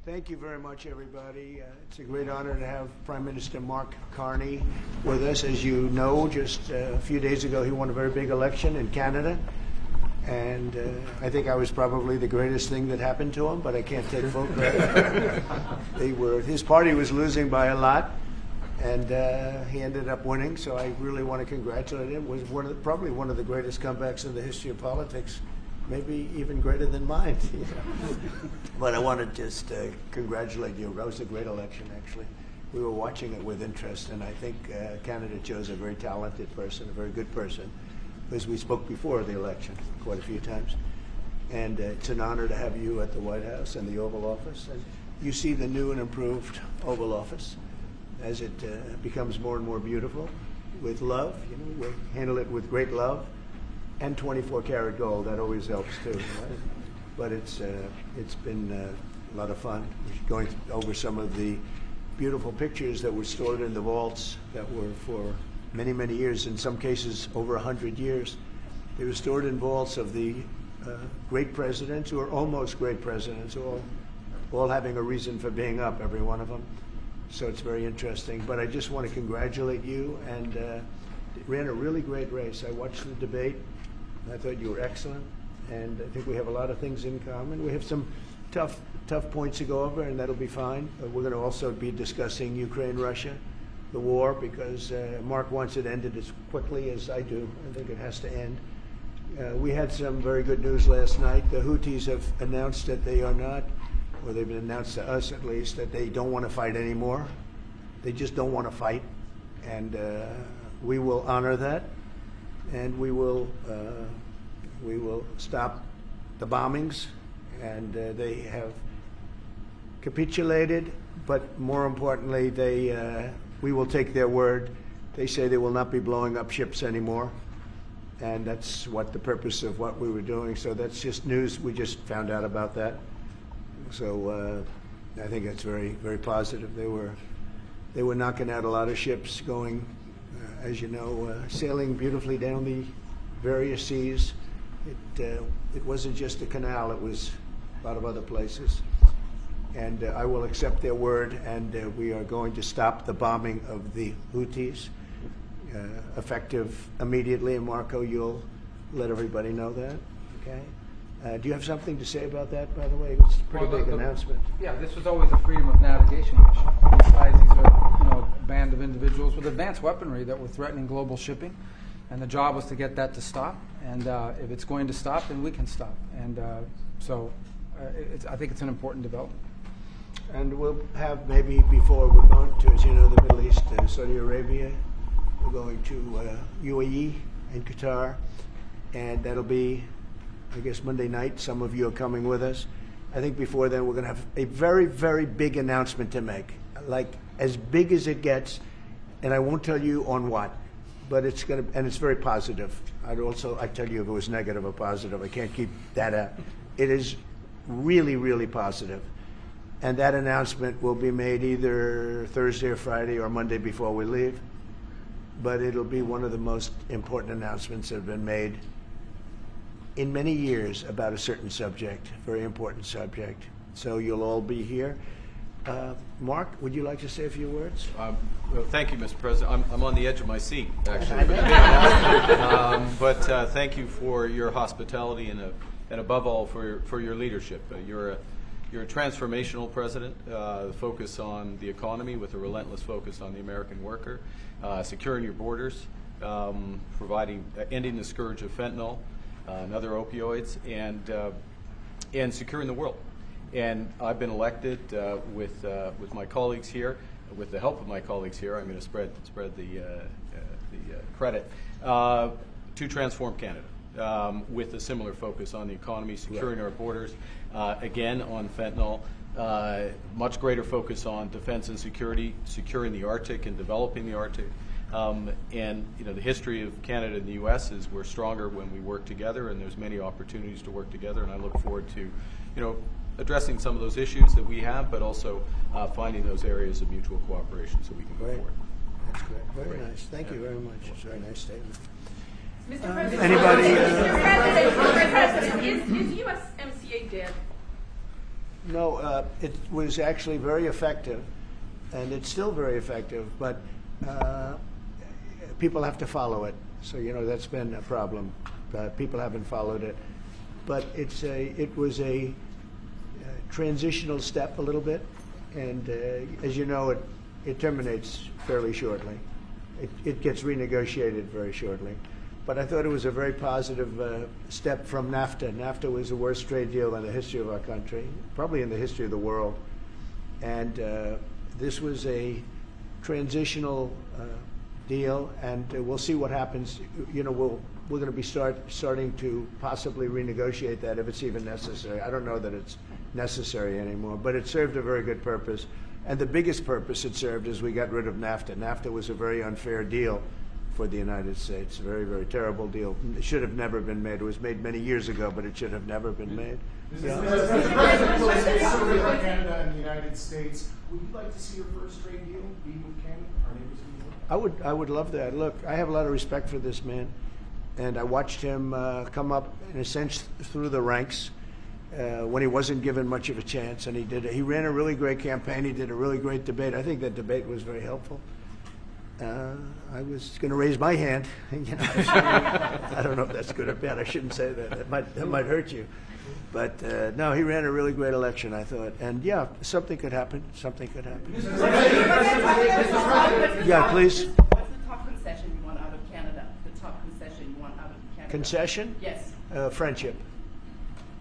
Thank you very much, everybody. It's a great honor to have Prime Minister Mark Carney with us. As you know, just a few days ago, he won a very big election in Canada. And I think I was probably the greatest thing that happened to him, but I can't take full credit. His party was losing by a lot, and he ended up winning. So I really want to congratulate him. It was probably one of the greatest comebacks in the history of politics. Maybe even greater than mine. But I want to just congratulate you. That was a great election, actually. We were watching it with interest, and I think Canada chose a very talented person, a very good person, because we spoke before the election quite a few times. And it's an honor to have you at the White House and the Oval Office. And you see the new and improved Oval Office as it becomes more and more beautiful with love. You know, we handle it with great love. And 24-karat gold, that always helps too. Right? But it's been a lot of fun. We're going over some of the beautiful pictures that were stored in the vaults that were for many, many years, in some cases over 100 years. They were stored in vaults of the great presidents, or almost great presidents, all having a reason for being up, every one of them. So it's very interesting. But I just want to congratulate you, and ran a really great race. I watched the debate. I thought you were excellent, and I think we have a lot of things in common. We have some tough points to go over, and that'll be fine. We're going to also be discussing Ukraine, Russia, the war, because Mark wants it ended as quickly as I do. I think it has to end. We had some very good news last night. The Houthis have announced that they are not, or they've announced to us at least, that they don't want to fight anymore. They just don't want to fight, and we will honor that. And we will stop the bombings, and they have capitulated. But more importantly, we will take their word. They say they will not be blowing up ships anymore, and that's what the purpose of what we were doing. So that's just news. We just found out about that. So I think that's very, very positive. They were knocking out a lot of ships going. As you know, sailing beautifully down the various seas. It wasn't just the canal, it was a lot of other places. And I will accept their word, and we are going to stop the bombing of the Houthis, effective immediately. And Marco, you'll let everybody know that, okay? Do you have something to say about that, by the way? It's a pretty big announcement. Yeah, this was always a freedom of navigation mission. These are, a band of individuals with advanced weaponry that were threatening global shipping, and the job was to get that to stop. And if it's going to stop, then we can stop. And I think it's an important development. And we'll have maybe before we're going to, as you know, the Middle East, Saudi Arabia. We're going to UAE and Qatar, and that'll be, I guess, Monday night. Some of you are coming with us. I think before then we're going to have a very, very big announcement to make, like as big as it gets, and I won't tell you on what, but it's going to, and it's very positive. I tell you if it was negative or positive. I can't keep that out. It is really, really positive, and that announcement will be made either Thursday or Friday or Monday before we leave. But it'll be one of the most important announcements that have been made in many years about a certain subject, very important subject. So you'll all be here. Mark, would you like to say a few words? Well, thank you, Mr. President. I'm on the edge of my seat, actually. But thank you for your hospitality and above all for your leadership. You're a transformational president, focus on the economy with a relentless focus on the American worker, securing your borders, ending the scourge of fentanyl and other opioids, and securing the world. And I've been elected with my colleagues here, with the help of my colleagues here. I'm going to spread the credit to transform Canada with a similar focus on the economy, securing our borders, again on fentanyl, much greater focus on defense and security, securing the Arctic and developing the Arctic. And the history of Canada and the U.S. is we're stronger when we work together, and there's many opportunities to work together. And I look forward to, addressing some of those issues that we have, but also finding those areas of mutual cooperation so we can go forward. That's great. Very nice. Thank you very much. It's a very nice statement. Mr. President, Anybody? Mr. President, is USMCA dead? No, it was actually very effective, and it's still very effective, but people have to follow it. So, that's been a problem. People haven't followed it. But it was a transitional step a little bit, and as you know, it terminates fairly shortly. It gets renegotiated very shortly. But I thought it was a very positive step from NAFTA. NAFTA was the worst trade deal in the history of our country, probably in the history of the world. And this was a transitional deal, and we'll see what happens. We're going to be starting to possibly renegotiate that if it's even necessary. I don't know that it's necessary anymore, but it served a very good purpose. And the biggest purpose it served is we got rid of NAFTA. NAFTA was a very unfair deal for the United States. A very, very terrible deal. It should have never been made. It was made many years ago, but it should have never been made. Mr. President, Canada and the United States, would you like to see your first trade deal be with Canada, our neighbors in the world? I would love that. Look, I have a lot of respect for this man, and I watched him come up, in a sense, through the ranks when he wasn't given much of a chance, and he ran a really great campaign. He did a really great debate. I think that debate was very helpful. I was going to raise my hand. I don't know if that's good or bad. I shouldn't say that. That might hurt you. But no, he ran a really great election, I thought. And yeah, something could happen. Something could happen. Yeah, please. What's the top concession you want out of Canada? The top concession you want out of Canada? Concession? Yes. Friendship.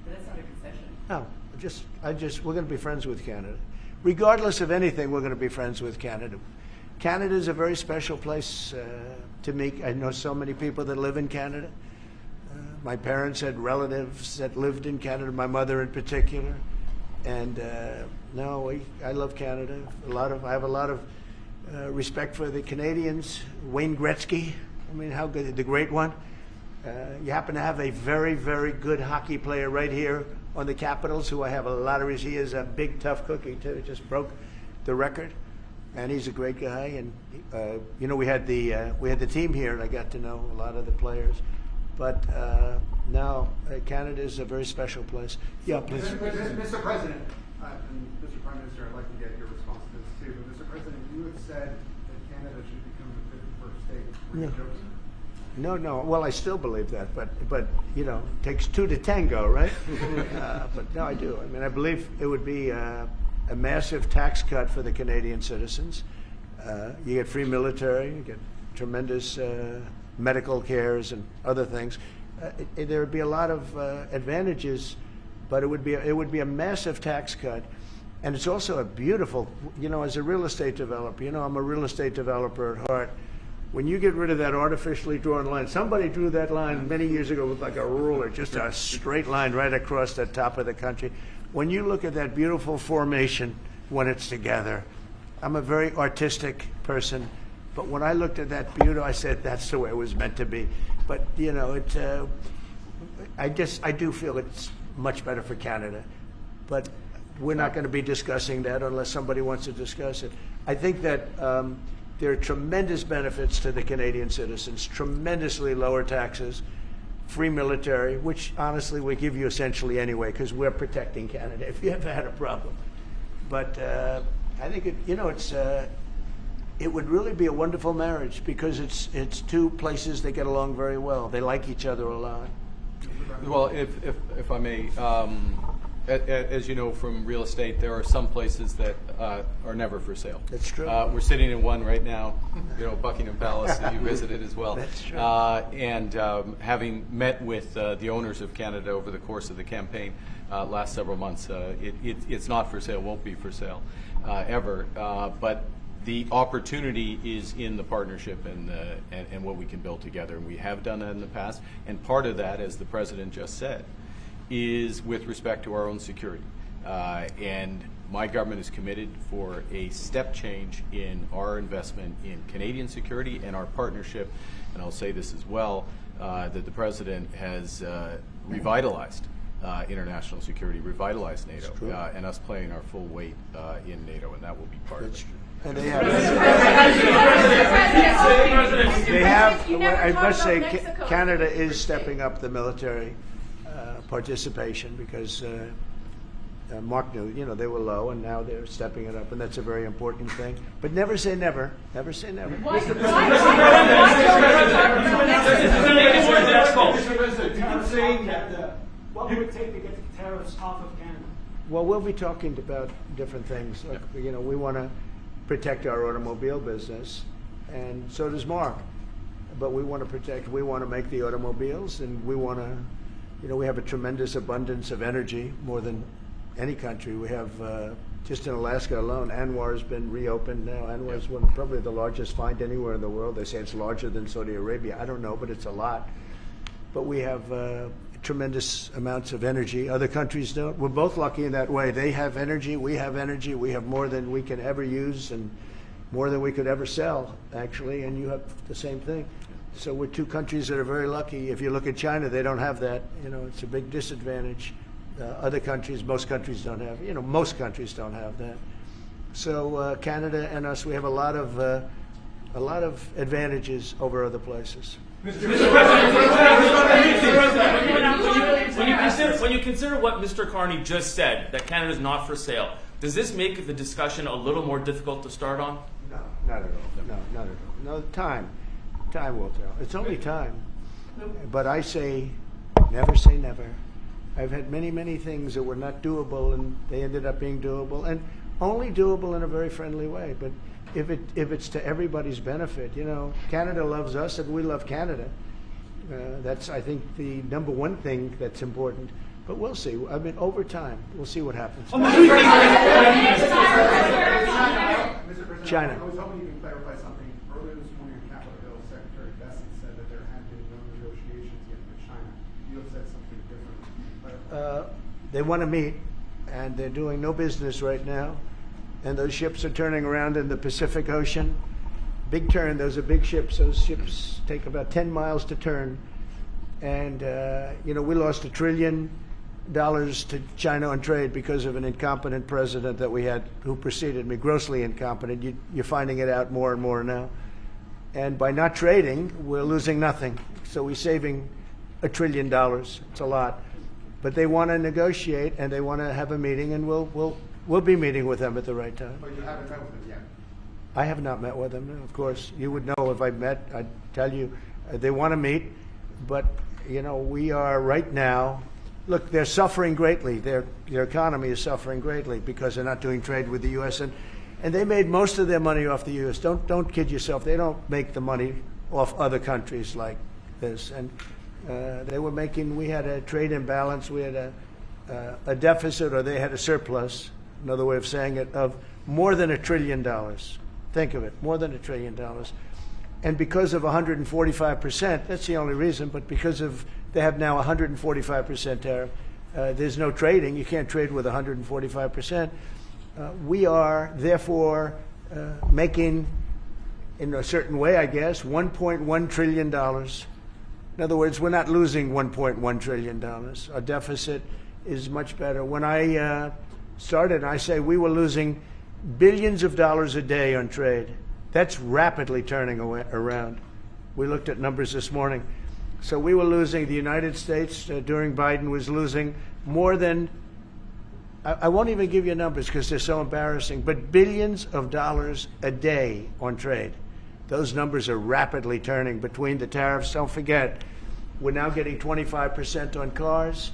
But that's not a concession. No, we're going to be friends with Canada. Regardless of anything, we're going to be friends with Canada. Canada is a very special place to me. I know so many people that live in Canada. My parents had relatives that lived in Canada, my mother in particular. And I love Canada. I have a lot of respect for the Canadians. Wayne Gretzky, how good, the great one. You happen to have a very, very good hockey player right here on the Capitals, who I have a lot of respect. He is a big, tough cookie, too. Just broke the record. And he's a great guy, and we had the team here, and I got to know a lot of the players. But Canada is a very special place. Yeah, please. Mr. President, and Mr. Prime Minister, I'd like to get your response to this too. But Mr. President, you had said that Canada should become the 51st state. Were you joking? No. Well, I still believe that, but it takes two to tango, right? But no, I do. I believe it would be a massive tax cut for the Canadian citizens. You get free military, you get tremendous medical cares and other things. There would be a lot of advantages, but it would be a massive tax cut. And it's also a beautiful, as a real estate developer, I'm a real estate developer at heart. When you get rid of that artificially drawn line, somebody drew that line many years ago with like a ruler, just a straight line right across the top of the country. When you look at that beautiful formation when it's together, I'm a very artistic person, but when I looked at that beauty, I said that's the way it was meant to be. But I do feel it's much better for Canada, but we're not going to be discussing that unless somebody wants to discuss it. I think that there are tremendous benefits to the Canadian citizens, tremendously lower taxes, free military, which honestly we give you essentially anyway because we're protecting Canada if you ever had a problem. But I think it would really be a wonderful marriage because it's two places that get along very well. They like each other a lot. Well, if I may, as you know from real estate, there are some places that are never for sale. That's true. We're sitting in one right now, Buckingham Palace, that you visited as well. That's true. And having met with the owners of Canada over the course of the campaign last several months, it's not for sale, won't be for sale ever. But the opportunity is in the partnership and what we can build together. And we have done that in the past. And part of that, as the President just said, is with respect to our own security. And my government is committed for a step change in our investment in Canadian security and our partnership, and I'll say this as well, that the President has revitalized international security, revitalized NATO, and us playing our full weight in NATO, and that will be part of it. And they have, I must say, Canada is stepping up the military participation because Mark knew, they were low, and now they're stepping it up, and that's a very important thing. But never say never. Never say never. Mr. President, I'm saying that what would it take to get the tariffs off of Canada? Well, we'll be talking about different things. Like, we want to protect our automobile business, and so does Mark. But we want to make the automobiles, and we want to, we have a tremendous abundance of energy, more than any country. We have, just in Alaska alone, Anwar has been reopened now. Anwar is probably the largest find anywhere in the world. They say it's larger than Saudi Arabia. I don't know, but it's a lot. But we have tremendous amounts of energy. Other countries don't. We're both lucky in that way. They have energy. We have energy. We have more than we can ever use and more than we could ever sell, actually, and you have the same thing. So we're two countries that are very lucky. If you look at China, they don't have that. It's a big disadvantage. Other countries, most countries don't have. Most countries don't have that. So Canada and us, we have a lot of advantages over other places. When you consider what Mr. Carney just said, that Canada is not for sale, does this make the discussion a little more difficult to start on? No, not at all. No, not at all. No, time will tell. It's only time. But I say, never say never. I've had many, many things that were not doable, and they ended up being doable, and only doable in a very friendly way. But if it's to everybody's benefit, Canada loves us and we love Canada. That's, I think, the number one thing that's important. But we'll see. I mean, over time, we'll see what happens. Mr. President, China. I was hoping you can clarify something. Earlier this morning on Capitol Hill, Secretary Bessent said that there had been no negotiations yet with China. You have said something different. They want to meet, and they're doing no business right now. And those ships are turning around in the Pacific Ocean. Big turn. Those are big ships. Those ships take about 10 miles to turn. And, we lost $1 trillion to China on trade because of an incompetent president that we had who preceded me, grossly incompetent. You're finding it out more and more now. And by not trading, we're losing nothing. So we're saving $1 trillion. It's a lot. But they want to negotiate, and they want to have a meeting, and we'll be meeting with them at the right time. But you haven't met with them yet. I have not met with them, no, of course. You would know if I met. I'd tell you. They want to meet, but, we are right now. Look, they're suffering greatly. Their economy is suffering greatly because they're not doing trade with the U.S. And they made most of their money off the U.S. Don't kid yourself. They don't make the money off other countries like this. And they were making. We had a trade imbalance. We had a deficit, or they had a surplus. Another way of saying it, of more than $1 trillion. Think of it, more than $1 trillion. And because of 145%, that's the only reason, but because of they have now 145% tariff, there's no trading. You can't trade with 145%. We are, therefore, making, in a certain way, I guess, $1.1 trillion. In other words, we're not losing $1.1 trillion. Our deficit is much better. When I started, I say we were losing billions of dollars a day on trade. That's rapidly turning around. We looked at numbers this morning. So we were losing, the United States during Biden was losing more than, I won't even give you numbers because they're so embarrassing, but billions of dollars a day on trade. Those numbers are rapidly turning between the tariffs. Don't forget, we're now getting 25% on cars,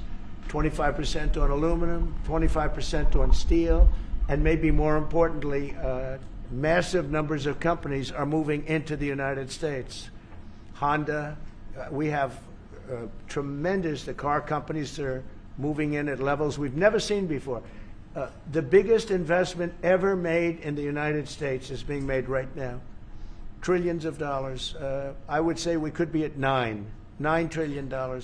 25% on aluminum, 25% on steel, and maybe more importantly, massive numbers of companies are moving into the United States. Honda, we have tremendous, the car companies are moving in at levels we've never seen before. The biggest investment ever made in the United States is being made right now. Trillions of dollars. I would say we could be at $9 trillion.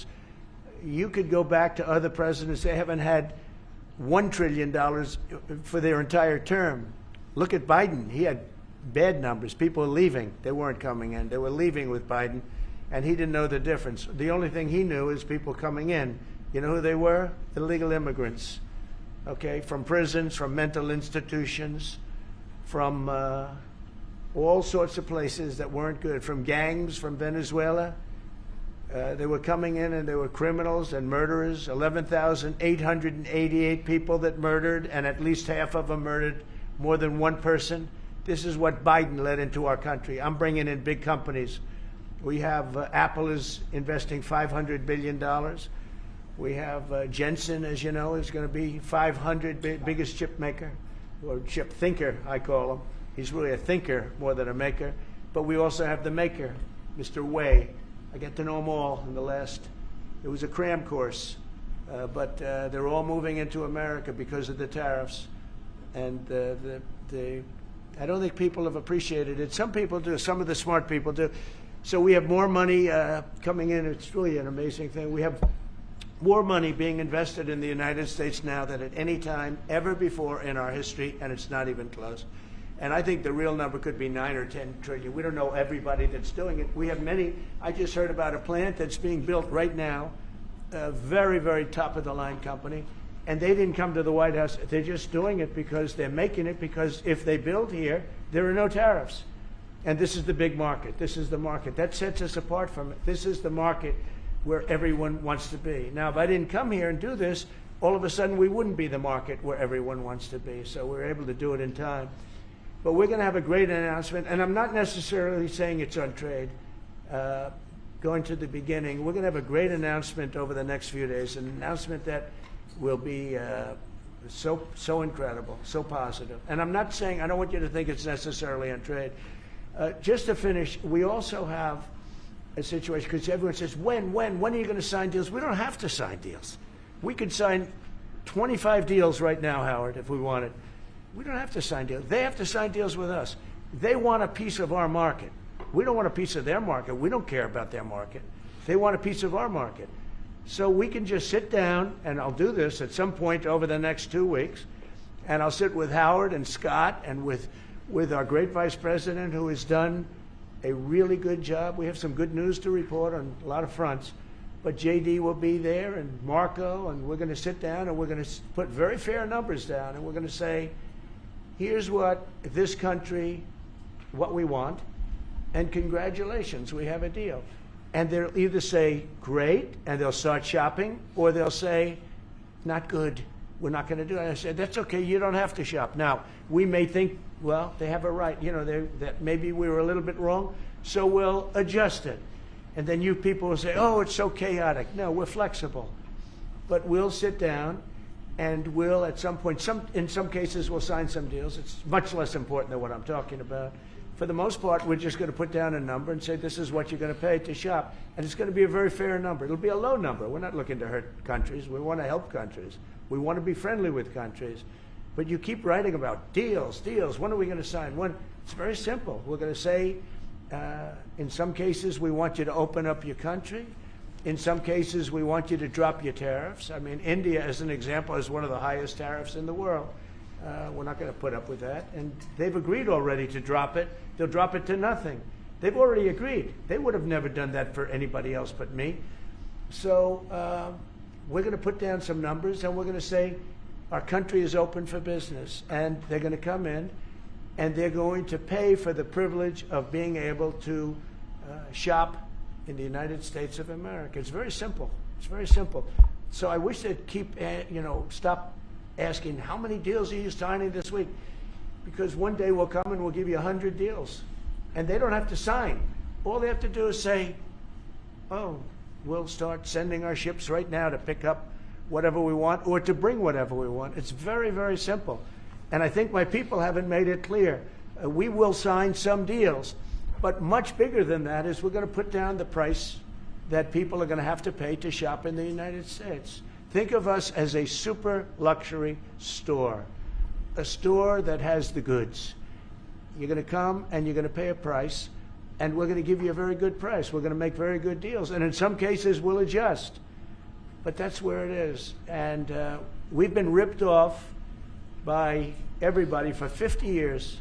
You could go back to other presidents. They haven't had $1 trillion for their entire term. Look at Biden. He had bad numbers. People were leaving. They weren't coming in. They were leaving with Biden, and he didn't know the difference. The only thing he knew is people coming in. You know who they were? Illegal immigrants, okay, from prisons, from mental institutions, from all sorts of places that weren't good, from gangs, from Venezuela. They were coming in and they were criminals and murderers. 11,888 people that murdered, and at least half of them murdered more than one person. This is what Biden led into our country. I'm bringing in big companies. We have Apple is investing $500 billion. We have Jensen, as you know, is going to be 500 biggest chip maker, or chip thinker, I call him. He's really a thinker more than a maker. But we also have the maker, Mr. Wei. I get to know them all in the last, it was a cram course, but they're all moving into America because of the tariffs. And I don't think people have appreciated it. Some people do, some of the smart people do. So we have more money coming in. It's really an amazing thing. We have more money being invested in the United States now than at any time ever before in our history, and it's not even close. And I think the real number could be 9 or 10 trillion. We don't know everybody that's doing it. We have many. I just heard about a plant that's being built right now, a very, very top-of-the-line company, and they didn't come to the White House. They're just doing it because they're making it, because if they build here, there are no tariffs. And this is the big market. This is the market. That sets us apart from it. This is the market where everyone wants to be. Now, if I didn't come here and do this, all of a sudden we wouldn't be the market where everyone wants to be. So we're able to do it in time. But we're going to have a great announcement, and I'm not necessarily saying it's on trade. Going to the beginning, we're going to have a great announcement over the next few days, an announcement that will be so incredible, so positive. And I'm not saying, I don't want you to think it's necessarily on trade. Just to finish, we also have a situation, because everyone says, when are you going to sign deals? We don't have to sign deals. We could sign 25 deals right now, Howard, if we wanted. We don't have to sign deals. They have to sign deals with us. They want a piece of our market. We don't want a piece of their market. We don't care about their market. They want a piece of our market. So we can just sit down, and I'll do this at some point over the next 2 weeks, and I'll sit with Howard and Scott and with our great vice president, who has done a really good job. We have some good news to report on a lot of fronts. But JD will be there, and Marco, and we're going to sit down, and we're going to put very fair numbers down, and we're going to say, here's what this country, what we want, and congratulations, we have a deal. And they'll either say, great, and they'll start shopping, or they'll say, not good, we're not going to do it. And I said, that's okay, you don't have to shop. Now, we may think, well, they have a right, you know, that maybe we were a little bit wrong, so we'll adjust it. And then you people will say, oh, it's so chaotic. No, we're flexible. But we'll sit down, and we'll, at some point, in some cases, we'll sign some deals. It's much less important than what I'm talking about. For the most part, we're just going to put down a number and say, this is what you're going to pay to shop. And it's going to be a very fair number. It'll be a low number. We're not looking to hurt countries. We want to help countries. We want to be friendly with countries. But you keep writing about deals. When are we going to sign? When? It's very simple. We're going to say, in some cases, we want you to open up your country. In some cases, we want you to drop your tariffs. I mean, India, as an example, has one of the highest tariffs in the world. We're not going to put up with that. And they've agreed already to drop it. They'll drop it to nothing. They've already agreed. They would have never done that for anybody else but me. So we're going to put down some numbers, and we're going to say our country is open for business. And they're going to come in, and they're going to pay for the privilege of being able to shop in the United States of America. It's very simple. It's very simple. So I wish they'd keep, stop asking, how many deals are you signing this week? Because one day we'll come and we'll give you 100 deals. And they don't have to sign. All they have to do is say, oh, we'll start sending our ships right now to pick up whatever we want or to bring whatever we want. It's very, very simple. And I think my people haven't made it clear. We will sign some deals. But much bigger than that is we're going to put down the price that people are going to have to pay to shop in the United States. Think of us as a super luxury store, a store that has the goods. You're going to come and you're going to pay a price, and we're going to give you a very good price. We're going to make very good deals. And in some cases, we'll adjust. But that's where it is. And we've been ripped off by everybody for 50 years,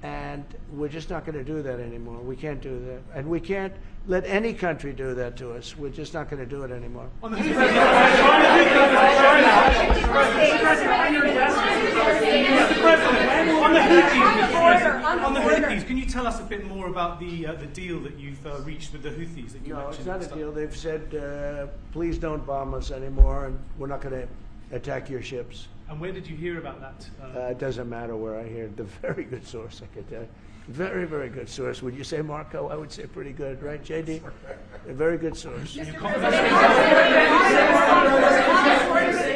and we're just not going to do that anymore. We can't do that. And we can't let any country do that to us. We're just not going to do it anymore. On the Houthis, can you tell us a bit more about the deal that you've reached with the Houthis that you No, mentioned? it's not at a the start? deal. They've said, please don't bomb us anymore, and we're not going to attack your ships. And where did you hear about that? It doesn't matter where I hear it. The very good source, I could tell you. Very, very good source. Would you say, Marco? I would say pretty good, right, JD? A very good source. Mr.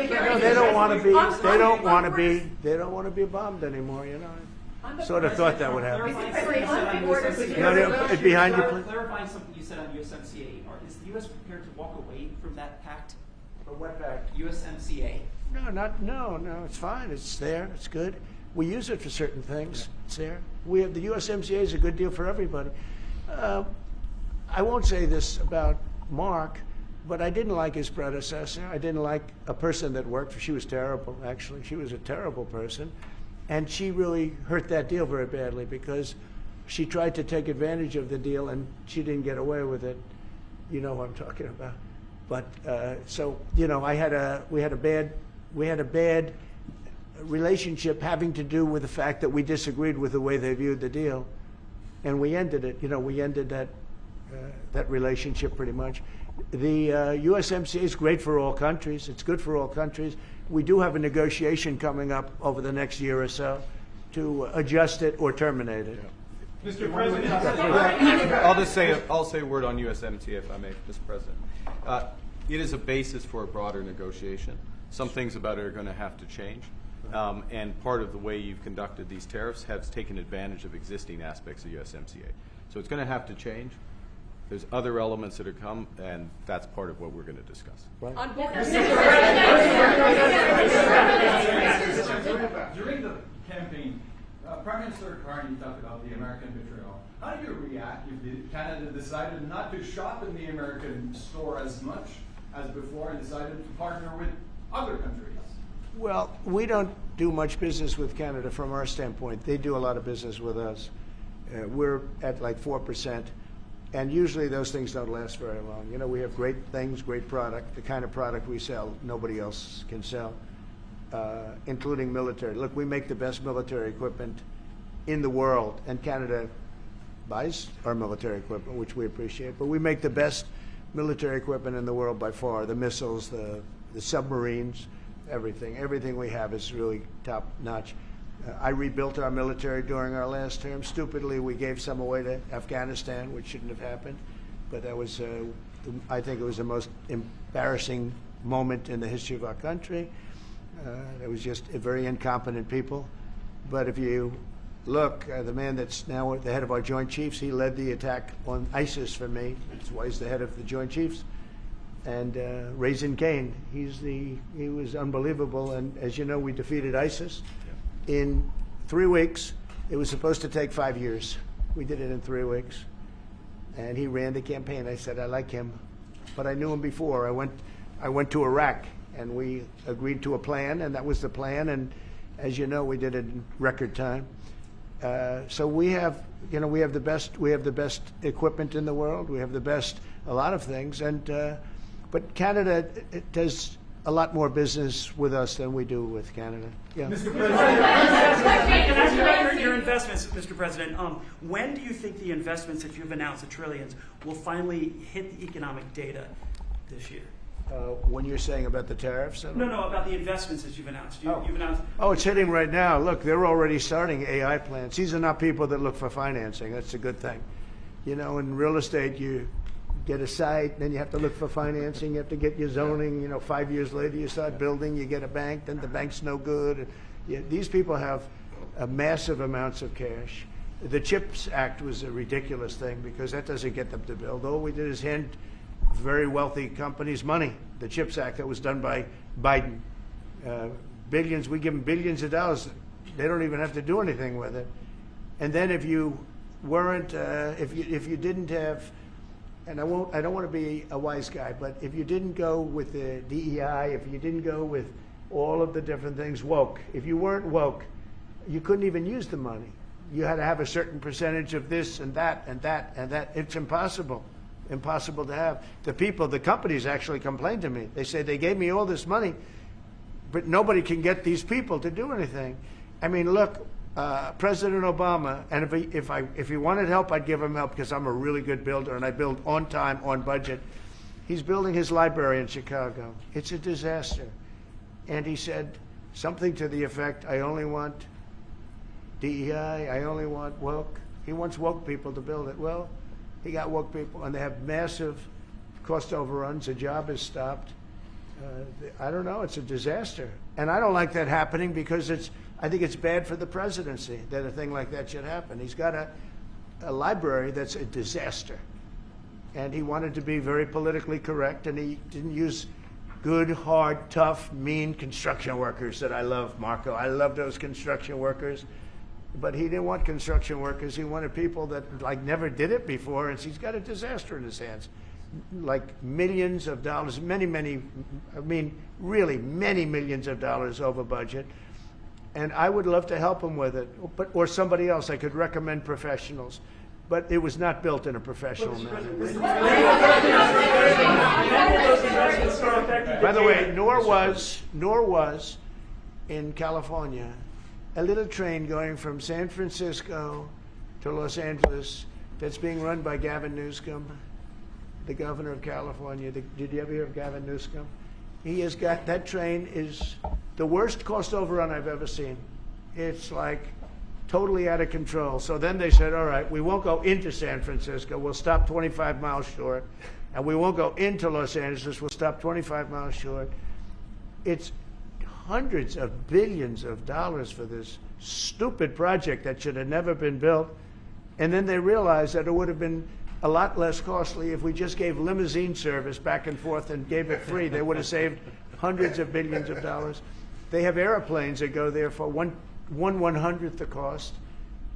No, they don't want to be. They don't want to be. They don't want to be bombed anymore. You know. Sort of thought that would happen. No, behind you, please. Clarifying something you said on USMCA, is the U.S. prepared to walk away from that pact? For what pact? USMCA. No. It's fine. It's there. It's good. We use it for certain things. It's there. We have the USMCA is a good deal for everybody. I won't say this about Mark, but I didn't like his predecessor. I didn't like a person that worked for. She was terrible. Actually, she was a terrible person, and she really hurt that deal very badly because she tried to take advantage of the deal and she didn't get away with it. You know what I'm talking about. But so you know, we had a bad relationship having to do with the fact that we disagreed with the way they viewed the deal, and we ended it. You know, we ended that relationship pretty much. The USMCA is great for all countries. It's good for all countries. We do have a negotiation coming up over the next year or so to adjust it or terminate it. Mr. President, I'll say a word on USMCA if I may, Mr. President. It is a basis for a broader negotiation. Some things about it are going to have to change. And part of the way you've conducted these tariffs has taken advantage of existing aspects of USMCA. So it's going to have to change. There's other elements that are come, and that's part of what we're going to discuss. During the campaign, Prime Minister Carney talked about the American betrayal. How do you react if Canada decided not to shop in the American store as much as before and decided to partner with other countries? Well, we don't do much business with Canada from our standpoint. They do a lot of business with us. We're at like 4%, and usually those things don't last very long. You know, we have great things, great product. The kind of product we sell, nobody else can sell, including military. Look, we make the best military equipment in the world, and Canada buys our military equipment, which we appreciate. But we make the best military equipment in the world by far. The missiles, the submarines. Everything we have is really top notch. I rebuilt our military during our last term. Stupidly, we gave some away to Afghanistan, which shouldn't have happened. But that was, I think it was the most embarrassing moment in the history of our country. It was just a very incompetent people. But if you look, the man that's now the head of our Joint Chiefs, he led the attack on ISIS for me. That's why he's the head of the Joint Chiefs. And Raisin Kane, he was unbelievable. And as you know, we defeated ISIS in 3 weeks. It was supposed to take 5 years. We did it in 3 weeks. And he ran the campaign. I said, I like him. But I knew him before. I went to Iraq, and we agreed to a plan, and that was the plan. And as you know, we did it in record time. So we have the best equipment in the world. We have the best, a lot of things. But Canada does a lot more business with us than we do with Canada. Yeah. Mr. President, your investments, Mr. President. When do you think the investments that you've announced, the trillions, will finally hit the economic data this year? When you're saying about the tariffs? No, about the investments that you've announced. You've announced. Oh, it's hitting right now. Look, they're already starting AI plants. These are not people that look for financing. That's a good thing. You know, in real estate, you get a site, then you have to look for financing, you have to get your zoning, 5 years later you start building, you get a bank, then the bank's no good. These people have massive amounts of cash. The CHIPS Act was a ridiculous thing because that doesn't get them to build. All we did is hand very wealthy companies money. The CHIPS Act that was done by Biden. Billions, we give them billions of dollars. They don't even have to do anything with it. And then if you weren't, if you didn't have, and I don't want to be a wise guy, but if you didn't go with the DEI, if you didn't go with all of the different things, woke, if you weren't woke, you couldn't even use the money. You had to have a certain percentage of this and that and that and that. It's impossible to have. The companies actually complained to me. They say they gave me all this money, but nobody can get these people to do anything. I mean, look, President Obama, and if he wanted help, I'd give him help because I'm a really good builder and I build on time, on budget. He's building his library in Chicago. It's a disaster. And he said something to the effect, I only want DEI, I only want woke. He wants woke people to build it. Well, he got woke people, and they have massive cost overruns. The job is stopped. I don't know. It's a disaster. And I don't like that happening because I think it's bad for the presidency that a thing like that should happen. He's got a library that's a disaster. And he wanted to be very politically correct, and he didn't use good, hard, tough, mean construction workers that I love, Marco. I love those construction workers. But he didn't want construction workers. He wanted people that like never did it before, and he's got a disaster in his hands. Like millions of dollars, really many millions of dollars over budget. And I would love to help him with it, or somebody else. I could recommend professionals. But it was not built in a professional manner. By the way, nor was in California a little train going from San Francisco to Los Angeles that's being run by Gavin Newsom, the governor of California. Did you ever hear of Gavin Newsom? He has got, that train is the worst cost overrun I've ever seen. It's like totally out of control. So then they said, all right, we won't go into San Francisco. We'll stop 25 miles short. And we won't go into Los Angeles. We'll stop 25 miles short. It's hundreds of billions of dollars for this stupid project that should have never been built. And then they realized that it would have been a lot less costly if we just gave limousine service back and forth and gave it free. They would have saved hundreds of billions of dollars. They have airplanes that go there for one 1/100th the cost,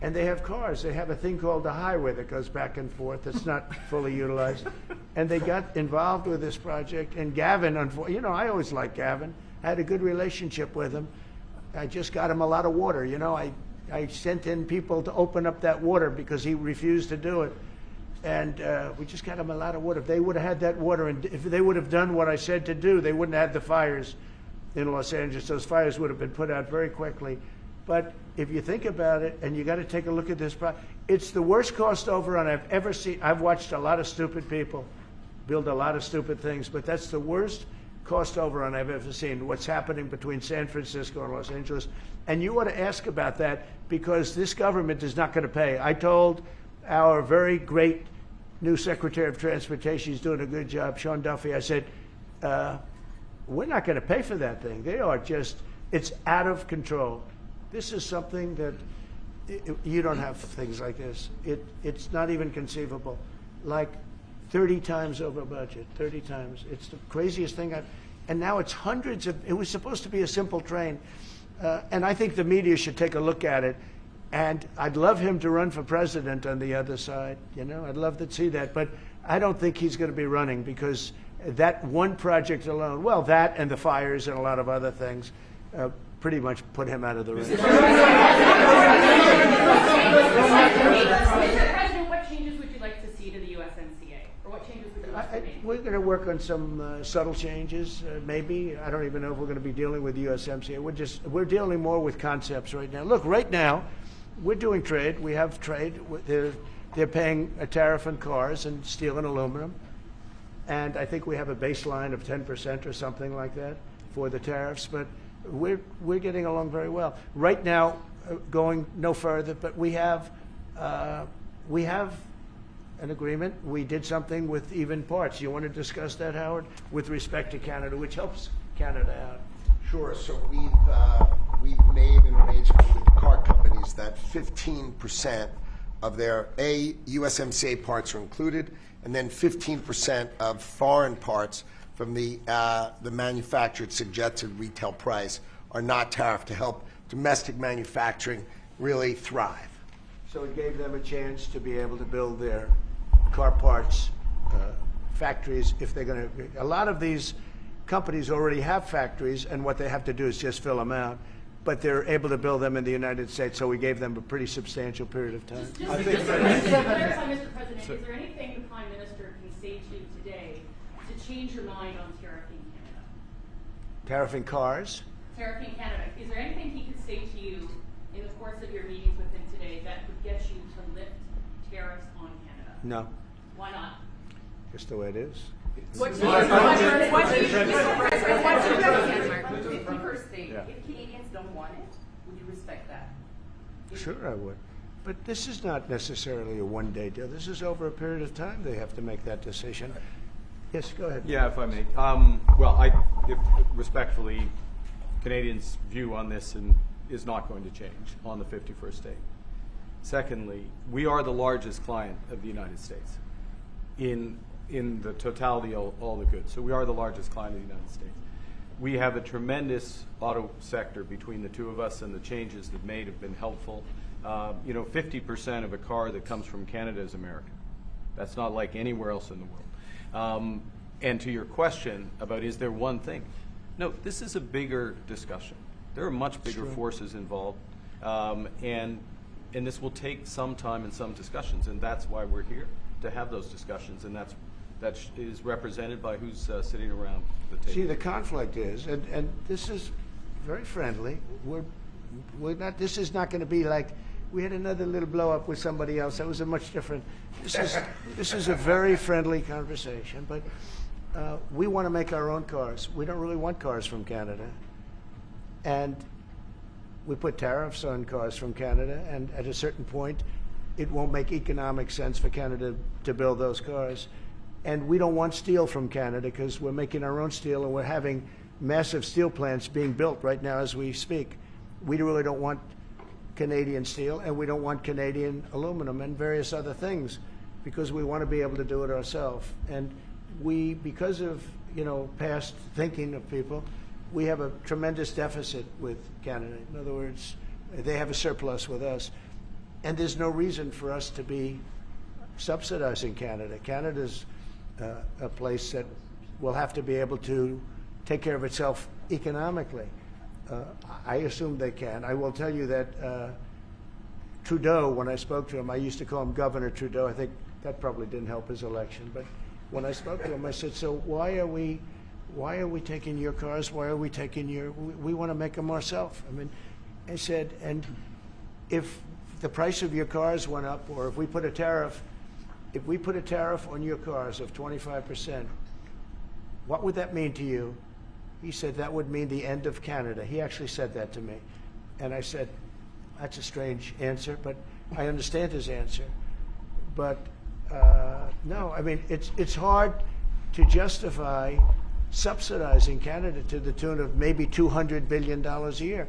and they have cars. They have a thing called the highway that goes back and forth. It's not fully utilized. And they got involved with this project. And Gavin, I always liked Gavin. I had a good relationship with him. I just got him a lot of water. I sent in people to open up that water because he refused to do it. And we just got him a lot of water. If they would have had that water, and if they would have done what I said to do, they wouldn't have had the fires in Los Angeles. Those fires would have been put out very quickly. But if you think about it, and you got to take a look at this, it's the worst cost overrun I've ever seen. I've watched a lot of stupid people build a lot of stupid things, but that's the worst cost overrun I've ever seen, what's happening between San Francisco and Los Angeles. And you ought to ask about that, because this government is not going to pay. I told our very great new Secretary of Transportation, he's doing a good job, Sean Duffy, I said, we're not going to pay for that thing. It's out of control. This is something that you don't have things like this. It's not even conceivable. Like 30 times over budget, 30 times. It's the craziest thing and now it's hundreds of, it was supposed to be a simple train. And I think the media should take a look at it. And I'd love him to run for president on the other side. I'd love to see that. But I don't think he's going to be running, because that one project alone, well, that and the fires and a lot of other things, pretty much put him out of the race. Mr. President, what changes would you like to see to the USMCA? Or what changes would you like to make? We're going to work on some subtle changes, maybe. I don't even know if we're going to be dealing with the USMCA. We're dealing more with concepts right now. Look, right now, we're doing trade. We have trade. They're paying a tariff on cars and steel and aluminum. And I think we have a baseline of 10% or something like that for the tariffs. But we're getting along very well. Right now, going no further, but we have an agreement. We did something with even parts. You want to discuss that, Howard, with respect to Canada, which helps Canada out? Sure. So we've made an arrangement with the car companies that 15% of their USMCA parts are included, and then 15% of foreign parts from the manufactured suggested retail price are not tariffed, to help domestic manufacturing really thrive. So it gave them a chance to be able to build their car parts factories if they're going to. A lot of these companies already have factories, and what they have to do is just fill them out. But they're able to build them in the United States, so we gave them a pretty substantial period of time. Just to clarify, Mr. President, is there anything the Prime Minister can say to you today to change your mind on tariffing Canada? Tariffing cars? Tariffing Canada. Is there anything he could say to you in the course of your meetings with him today that would get you to lift tariffs on Canada? No, Why not? just the way it is. What's your 51st state? Yeah. If Canadians don't want it, would you respect that? Sure, I would. But this is not necessarily a one-day deal. This is over a period of time they have to make that decision. Yes, go ahead. Yeah, if I may. Respectfully, Canadians' view on this is not going to change on the 51st state. Secondly, we are the largest client of the United States in the totality of all the goods. So we are the largest client of the United States. We have a tremendous auto sector between the two of us, and the changes that made have been helpful. 50% of a car that comes from Canada is American. That's not like anywhere else in the world. And to your question about is there one thing? No, this is a bigger discussion. There are much bigger forces involved, and this will take some time and some discussions, and that's why we're here, to have those discussions, and that is represented by who's sitting around the table. See, the conflict is, and this is very friendly. We're not. This is not going to be like we had another little blow up with somebody else. That was a much different. This is a very friendly conversation. But we want to make our own cars. We don't really want cars from Canada, and we put tariffs on cars from Canada. And at a certain point, it won't make economic sense for Canada to build those cars. And we don't want steel from Canada because we're making our own steel, and we're having massive steel plants being built right now as we speak. We really don't want Canadian steel, and we don't want Canadian aluminum and various other things because we want to be able to do it ourselves. And we, because of past thinking of people, we have a tremendous deficit with Canada. In other words, they have a surplus with us. And there's no reason for us to be subsidizing Canada. Canada's a place that will have to be able to take care of itself economically. I assume they can. I will tell you that Trudeau, when I spoke to him, I used to call him Governor Trudeau. I think that probably didn't help his election. But when I spoke to him, I said, so why are we taking your cars? Why are we taking we want to make them ourselves. I mean, I said, and if the price of your cars went up, or if we put a tariff on your cars of 25%, what would that mean to you? He said that would mean the end of Canada. He actually said that to me. And I said, that's a strange answer, but I understand his answer. But no, I mean, it's hard to justify subsidizing Canada to the tune of maybe $200 billion a year.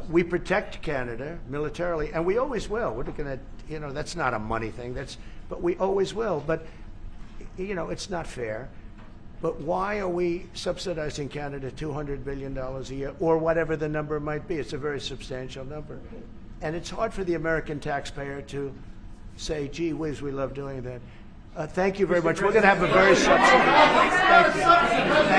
We protect Canada militarily, and we always will. We're going to, that's not a money thing. But we always will. But, it's not fair. But why are we subsidizing Canada $200 billion a year, or whatever the number might be? It's a very substantial number. And it's hard for the American taxpayer to say, gee whiz, we love doing that. Thank you very much. We're going to have a very substantial. Thank you.